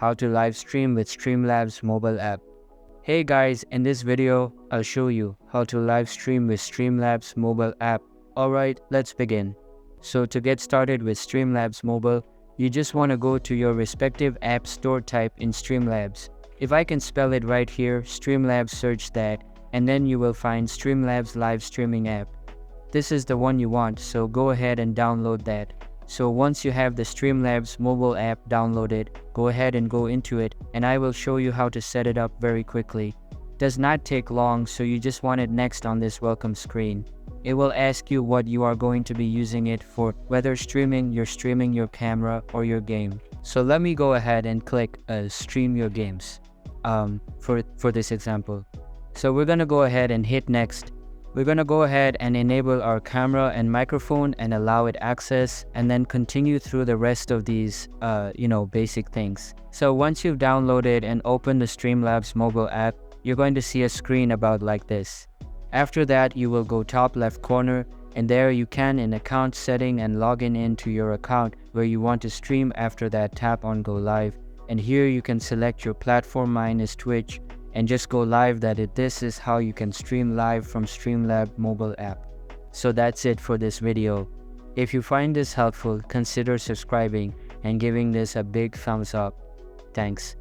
how to live stream with Streamlabs Mobile App. Hey guys, in this video, I'll show you how to live stream with Streamlabs Mobile App. Alright, let's begin. So to get started with Streamlabs Mobile, you just want to go to your respective app store, type in Streamlabs. If I can spell it right here, Streamlabs, search that, and then you will find Streamlabs live streaming app. This is the one you want, so go ahead and download that. So once you have the Streamlabs mobile app downloaded, go ahead and go into it, and I will show you how to set it up very quickly. Does not take long, so you just want it next on this welcome screen. It will ask you what you are going to be using it for, whether you're streaming your camera or your game. So let me go ahead and click stream your games for this example. So we're gonna go ahead and hit next. We're gonna go ahead and enable our camera and microphone and allow it access, and then continue through the rest of these basic things. So once you've downloaded and opened the Streamlabs mobile app, you're going to see a screen about like this. After that, you will go top left corner, and there you can in account setting and log in into your account where you want to stream. After that, tap on go live, and here you can select your platform. Mine is Twitch, and just go live. This is how you can stream live from Streamlabs mobile app. So that's it for this video. If you find this helpful, consider subscribing and giving this a big thumbs up. Thanks.